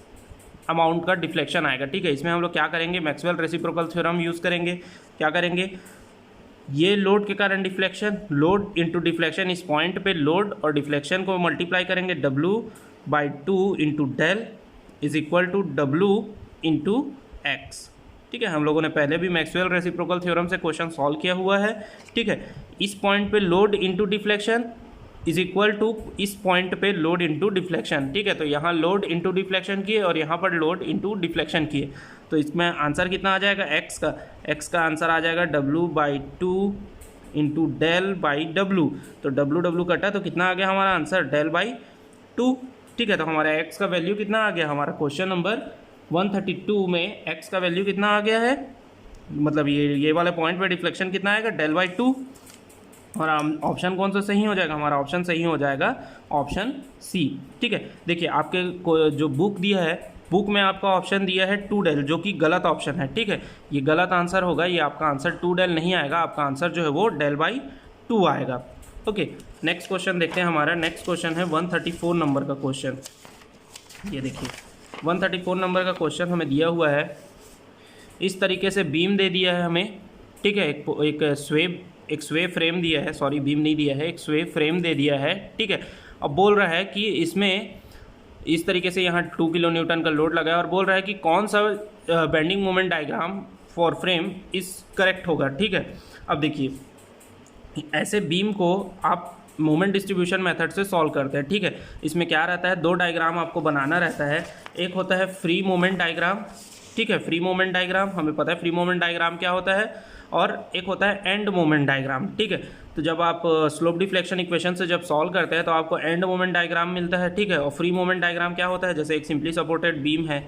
अमाउंट का डिफ्लेक्शन आएगा। ठीक है, इसमें हम लोग क्या करेंगे, मैक्सवेल रेसिप्रोकल थ्योरम यूज़ करेंगे। क्या करेंगे, ये लोड के कारण डिफ्लेक्शन, लोड इंटू डिफ्लेक्शन, इस पॉइंट पे लोड और डिफ्लेक्शन को मल्टीप्लाई करेंगे, W/2 into del is equal to W into x. ठीक है, हम लोगों ने पहले भी मैक्सवेल रेसिप्रोकल थ्योरम से क्वेश्चन सॉल्व किया हुआ है। ठीक है, इस पॉइंट पे load into deflection is equal to इस पॉइंट पे लोड इंटू डिफ्लेक्शन। ठीक है, तो यहाँ लोड इंटू डिफ्लेक्शन किए और यहाँ पर लोड इंटू डिफ्लेक्शन किए, तो इसमें आंसर कितना आ जाएगा, एक्स का आंसर आ जाएगा W/2 into del by W। तो W कटा तो कितना आ गया हमारा आंसर, डेल/2। ठीक है, तो हमारा एक्स का वैल्यू कितना आ गया, हमारा क्वेश्चन नंबर 132 में एक्स का वैल्यू कितना आ गया है, मतलब ये वाले पॉइंट पे डिफ्लेक्शन कितना आएगा, डेल/2। और ऑप्शन कौन सा सही हो जाएगा, हमारा ऑप्शन सही हो जाएगा ऑप्शन सी। ठीक है, देखिए आपके को जो बुक दिया है, बुक में आपका ऑप्शन दिया है 2 डेल, जो कि गलत ऑप्शन है। ठीक है, ये गलत आंसर होगा, ये आपका आंसर 2 डेल नहीं आएगा, आपका आंसर जो है वो डेल/2 आएगा। ओके, नेक्स्ट क्वेश्चन देखते हैं। हमारा नेक्स्ट क्वेश्चन है 134 नंबर का क्वेश्चन। ये देखिए 134 नंबर का क्वेश्चन हमें दिया हुआ है, इस तरीके से बीम दे दिया है हमें, ठीक है। एक स्वे फ्रेम दिया है, सॉरी बीम नहीं दिया है, एक स्वे फ्रेम दे दिया है, ठीक है। अब बोल रहा है कि इसमें इस तरीके से यहाँ 2 किलो न्यूटन का लोड लगा है और बोल रहा है कि कौन सा bending moment diagram for frame इस करेक्ट होगा, ठीक है। अब देखिए ऐसे बीम को आप मोमेंट डिस्ट्रीब्यूशन मेथड से सॉल्व करते हैं, ठीक है। इसमें क्या रहता है, 2 डायग्राम आपको बनाना रहता है। एक होता है फ्री मोमेंट डायग्राम, ठीक है, फ्री मोमेंट डायग्राम हमें पता है फ्री मोमेंट डायग्राम क्या होता है, और एक होता है एंड मोमेंट डायग्राम, ठीक है। तो जब आप स्लोप डिफ्लेक्शन इक्वेशन से जब सॉल्व करते हैं तो आपको एंड मोमेंट डायग्राम मिलता है, ठीक है। और फ्री मोमेंट डायग्राम क्या होता है, जैसे एक सिंपली सपोर्टेड बीम है,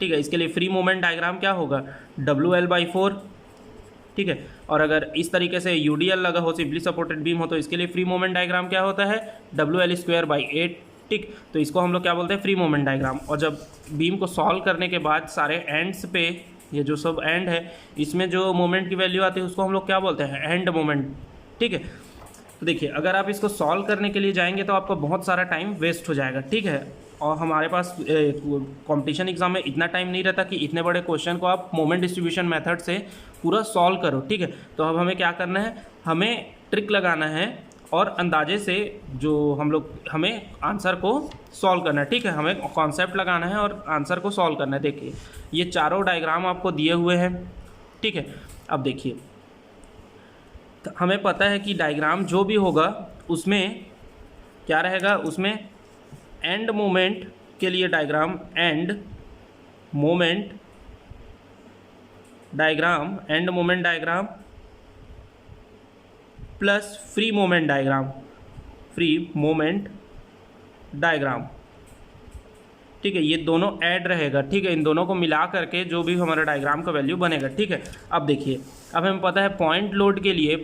ठीक है, इसके लिए फ्री मोमेंट डायग्राम क्या होगा, WL/4, ठीक है। और अगर इस तरीके से UDL लगा हो, सिंपली सपोर्टेड बीम हो, तो इसके लिए फ्री मोमेंट डायग्राम क्या होता है, WL²/8, ठीक। तो इसको हम लोग क्या बोलते हैं, फ्री मोमेंट डायग्राम। और जब बीम को सॉल्व करने के बाद सारे एंड्स पे, ये जो सब एंड है, इसमें जो मोमेंट की वैल्यू आती है उसको हम लोग क्या बोलते हैं, एंड मोमेंट, ठीक है। तो देखिए अगर आप इसको सॉल्व करने के लिए जाएंगे तो आपका बहुत सारा टाइम वेस्ट हो जाएगा, ठीक है। और हमारे पास कंपटीशन एग्जाम में इतना टाइम नहीं रहता कि इतने बड़े क्वेश्चन को आप मोमेंट डिस्ट्रीब्यूशन मेथड से पूरा सॉल्व करो, ठीक है। तो अब हमें क्या करना है, हमें ट्रिक लगाना है और अंदाजे से जो हमें आंसर को सॉल्व करना है, ठीक है। हमें कॉन्सेप्ट लगाना है और आंसर को सॉल्व करना है। देखिए ये चारों डायग्राम आपको दिए हुए हैं, ठीक है। अब देखिए तो हमें पता है कि डायग्राम जो भी होगा उसमें क्या रहेगा, उसमें एंड मोमेंट के लिए diagram end moment diagram plus free moment diagram, ठीक है। ये दोनों ऐड रहेगा, ठीक है। इन दोनों को मिला करके जो भी हमारा डायग्राम का वैल्यू बनेगा, ठीक है। अब देखिए अब हमें पता है पॉइंट लोड के लिए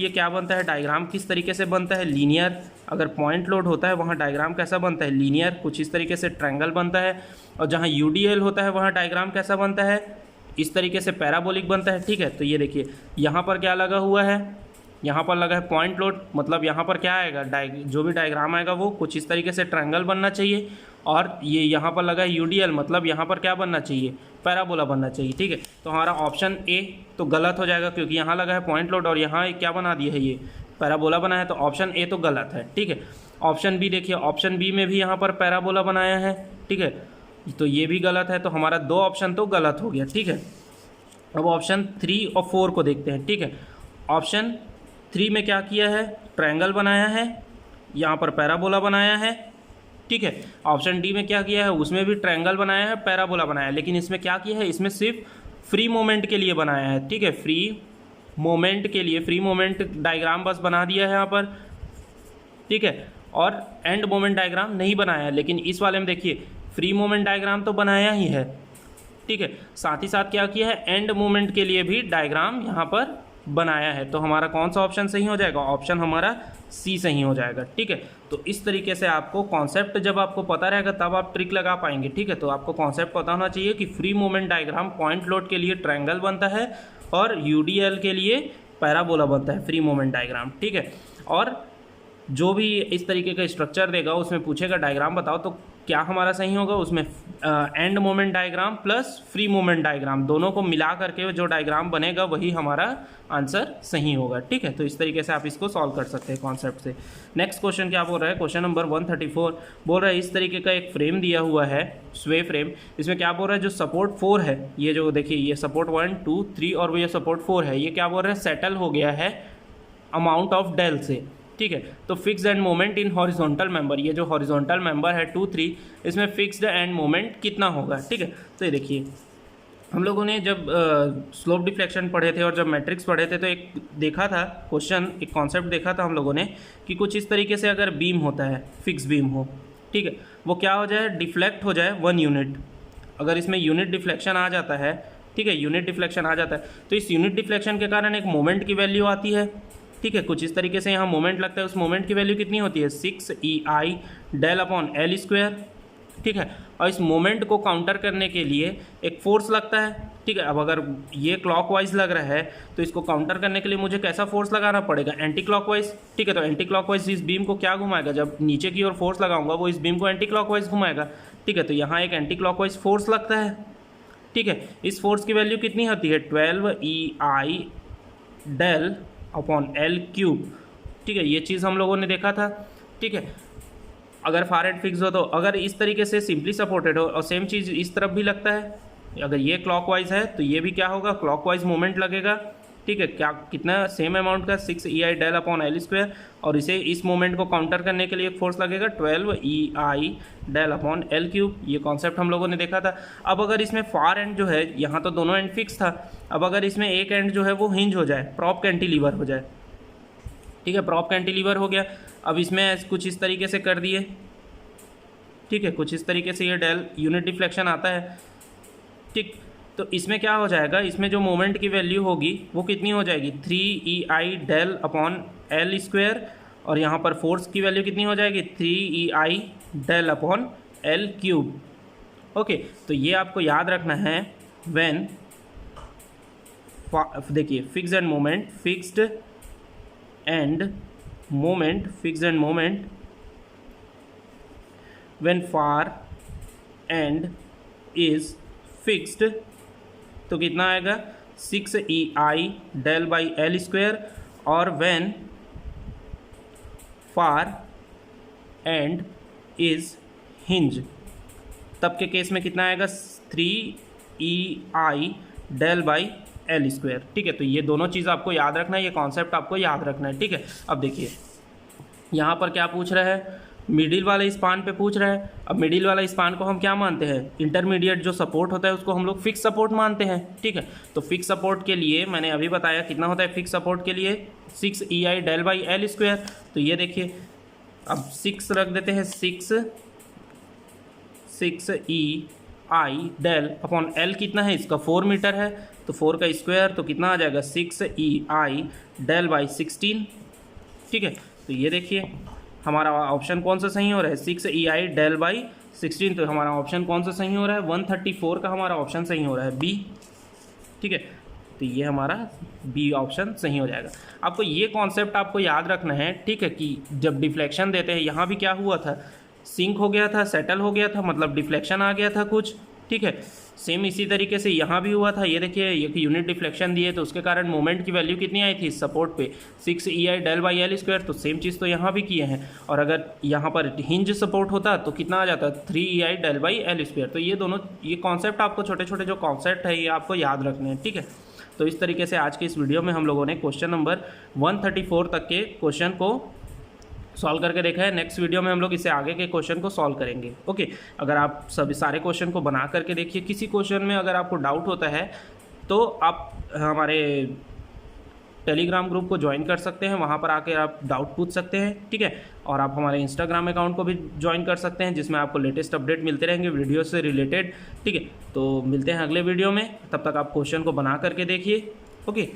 क्या बनता है, डायग्राम किस तरीके से बनता है, लीनियर। अगर पॉइंट लोड होता है वहाँ डायग्राम कैसा बनता है, लीनियर, कुछ इस तरीके से ट्रायंगल बनता है। और जहाँ UDL होता है वहाँ डायग्राम कैसा बनता है, इस तरीके से पैराबोलिक बनता है, ठीक है। तो ये देखिए यहाँ पर क्या लगा हुआ है, यहाँ पर लगा है पॉइंट लोड, मतलब यहाँ पर क्या आएगा, जो भी डायग्राम आएगा वो कुछ इस तरीके से ट्रायंगल बनना चाहिए। और ये यहाँ पर लगा है UDL, मतलब यहाँ पर क्या बनना चाहिए, पैराबोला बनना चाहिए, ठीक है। तो हमारा ऑप्शन ए तो गलत हो जाएगा क्योंकि यहाँ लगा है पॉइंट लोड और यहाँ क्या बना दिया है, ये पैराबोला बना है, तो ऑप्शन ए तो गलत है, ठीक है। ऑप्शन बी देखिए, ऑप्शन बी में भी यहाँ पर पैराबोला बनाया है, ठीक है, तो ये भी गलत है। तो हमारा 2 ऑप्शन तो गलत हो गया, ठीक है। अब ऑप्शन 3 और 4 को देखते हैं, ठीक है। ऑप्शन 3 में क्या किया है, ट्रायंगल बनाया है, यहाँ पर पैराबोला बनाया है, ठीक है। ऑप्शन डी में क्या किया है, उसमें भी ट्रायंगल बनाया है, पैराबोला बनाया है, लेकिन इसमें क्या किया है, इसमें सिर्फ फ्री मोमेंट के लिए बनाया है, ठीक है। फ्री मोमेंट डायग्राम बस बना दिया है यहाँ पर, ठीक है। और एंड मोमेंट डायग्राम नहीं बनाया है, लेकिन इस वाले में देखिए फ्री मोमेंट डायग्राम तो बनाया ही है, ठीक है। साथ ही साथ क्या किया है, एंड मोमेंट के लिए भी डायग्राम यहाँ पर बनाया है। तो हमारा कौन सा ऑप्शन सही हो जाएगा, ऑप्शन हमारा सी सही हो जाएगा, ठीक है। तो इस तरीके से आपको कॉन्सेप्ट जब आपको पता रहेगा तब आप ट्रिक लगा पाएंगे, ठीक है। तो आपको कॉन्सेप्ट पता होना चाहिए कि free moment diagram point load के लिए ट्रायंगल बनता है और UDL के लिए पैराबोला बनता है, फ्री मोमेंट डायग्राम, ठीक है। और जो भी इस तरीके का स्ट्रक्चर देगा उसमें पूछेगा डायग्राम बताओ, तो क्या हमारा सही होगा, उसमें end moment diagram plus free moment diagram दोनों को मिला करके जो डायग्राम बनेगा वही हमारा आंसर सही होगा, ठीक है। तो इस तरीके से आप इसको सॉल्व कर सकते हैं कॉन्सेप्ट से। नेक्स्ट क्वेश्चन क्या बोल रहा है, क्वेश्चन नंबर 134 बोल रहा है इस तरीके का एक फ्रेम दिया हुआ है, स्वे फ्रेम। इसमें क्या बोल रहा है, जो सपोर्ट 4 है, ये जो देखिए ये सपोर्ट 1 2 3 और ये सपोर्ट 4 है, ये क्या बोल रहे हैं, सेटल हो गया है अमाउंट ऑफ डेल से, ठीक है। तो fixed end moment in horizontal member, ये जो हॉरिजॉन्टल मेंबर है 2 3, इसमें फिक्स्ड एंड मोमेंट कितना होगा, ठीक है। तो ये देखिए हम लोगों ने जब स्लोप डिफ्लेक्शन पढ़े थे और जब मैट्रिक्स पढ़े थे तो एक देखा था क्वेश्चन, एक कॉन्सेप्ट देखा था हम लोगों ने कि कुछ इस तरीके से अगर बीम होता है, फिक्स बीम हो, ठीक है, वो क्या हो जाए, डिफ्लेक्ट हो जाए 1 यूनिट। अगर इसमें यूनिट डिफ्लेक्शन आ जाता है, ठीक है, यूनिट डिफ्लेक्शन आ जाता है तो इस यूनिट डिफ्लेक्शन के कारण एक मोमेंट की वैल्यू आती है, ठीक है। कुछ इस तरीके से यहाँ मोमेंट लगता है, उस मोमेंट की वैल्यू कितनी होती है, 6 EI del/L², ठीक है। और इस मोमेंट को काउंटर करने के लिए एक फोर्स लगता है, ठीक है। अब अगर ये क्लॉकवाइज लग रहा है तो इसको काउंटर करने के लिए मुझे कैसा फोर्स लगाना पड़ेगा, एंटी क्लॉकवाइज, ठीक है। तो एंटी क्लॉकवाइज इस बीम को क्या घुमाएगा, जब नीचे की ओर फोर्स लगाऊंगा वो इस बीम को एंटी क्लॉकवाइज घुमाएगा, ठीक है। तो यहाँ एक एंटी क्लॉकवाइज फोर्स लगता है, ठीक है। इस फोर्स की वैल्यू कितनी होती है 12 EI del upon L cube, ठीक है। ये चीज़ हम लोगों ने देखा था, ठीक है। अगर फार एंड फिक्स हो तो अगर इस तरीके से सिंपली सपोर्टेड हो और सेम चीज़ इस तरफ भी लगता है, अगर ये क्लॉकवाइज है तो ये भी क्या होगा, क्लॉकवाइज मोमेंट लगेगा, ठीक है। क्या कितना सेम अमाउंट का 6 EI del upon L square, और इसे इस मोमेंट को काउंटर करने के लिए एक फोर्स लगेगा 12 EI del upon L cube. ये कॉन्सेप्ट हम लोगों ने देखा था। अब अगर इसमें फार एंड जो है, यहाँ तो दोनों एंड फिक्स था, अब अगर इसमें एक एंड जो है वो हिंज हो जाए, प्रॉप कैंटिलीवर हो जाए, ठीक है। प्रॉप कैंटिलीवर हो गया। अब इसमें कुछ इस तरीके से कर दिए, ठीक है, कुछ इस तरीके से ये डेल यूनिट डिफ्लेक्शन आता है, ठीक। तो इसमें क्या हो जाएगा, इसमें जो मोमेंट की वैल्यू होगी वो कितनी हो जाएगी 3 EI del upon L square, और यहाँ पर फोर्स की वैल्यू कितनी हो जाएगी 3 EI del upon L cube. Okay, तो ये आपको याद रखना है व्हेन, देखिए fixed end moment, fixed end moment when far end is fixed, तो कितना आएगा 6 EI del by L square, और when far end is hinge, तब के केस में कितना आएगा 3 EI del by L square, ठीक है। तो ये दोनों चीज़ आपको याद रखना है, ये कॉन्सेप्ट आपको याद रखना है, ठीक है। अब देखिए यहाँ पर क्या पूछ रहा है, मिडिल वाले स्पान पे पूछ रहा है। अब मिडिल वाला स्पान को हम क्या मानते हैं, इंटरमीडिएट जो सपोर्ट होता है उसको हम लोग फिक्स सपोर्ट मानते हैं, ठीक है। तो फिक्स सपोर्ट के लिए मैंने अभी बताया कितना होता है फिक्स सपोर्ट के लिए 6 EI del by L square. तो ये देखिए अब 6 रख देते हैं, 6 EI डेल अपॉन L कितना है इसका 4 मीटर है, तो 4 का स्क्वायर तो कितना आ जाएगा 6 EI डेल बाई 16, ठीक है। तो ये देखिए हमारा ऑप्शन कौन सा सही हो रहा है 6 EI डेल बाई 16, तो हमारा ऑप्शन कौन सा सही हो रहा है 134 का हमारा ऑप्शन सही हो रहा है बी, ठीक है। तो ये हमारा बी ऑप्शन सही हो जाएगा। आपको ये कॉन्सेप्ट आपको याद रखना है, ठीक है, कि जब डिफ्लेक्शन देते हैं यहाँ भी क्या हुआ था, सिंक हो गया था, सेटल हो गया था, मतलब डिफ्लेक्शन आ गया था कुछ, ठीक है। सेम इसी तरीके से यहाँ भी हुआ था। ये देखिए एक यूनिट डिफ्लेक्शन दिए तो उसके कारण मोमेंट की वैल्यू कितनी आई थी सपोर्ट पे 6 EI del by L square, तो सेम चीज़ तो यहाँ भी किए हैं। और अगर यहाँ पर हिंज सपोर्ट होता तो कितना आ जाता 3 EI del by L square. तो ये दोनों ये कॉन्सेप्ट आपको छोटे छोटे जो कॉन्सेप्ट है ये आपको याद रखने हैं, ठीक है। तो इस तरीके से आज के इस वीडियो में हम लोगों ने क्वेश्चन नंबर 134 तक के क्वेश्चन को सॉल्व करके देखा है। नेक्स्ट वीडियो में हम लोग इससे आगे के क्वेश्चन को सॉल्व करेंगे। ओके, अगर आप सभी सारे क्वेश्चन को बना करके देखिए, किसी क्वेश्चन में अगर आपको डाउट होता है तो आप हमारे टेलीग्राम ग्रुप को ज्वाइन कर सकते हैं, वहाँ पर आकर आप डाउट पूछ सकते हैं, ठीक है। और आप हमारे इंस्टाग्राम अकाउंट को भी ज्वाइन कर सकते हैं जिसमें आपको लेटेस्ट अपडेट मिलते रहेंगे वीडियो से रिलेटेड, ठीक है। तो मिलते हैं अगले वीडियो में, तब तक आप क्वेश्चन को बना करके देखिए। ओके।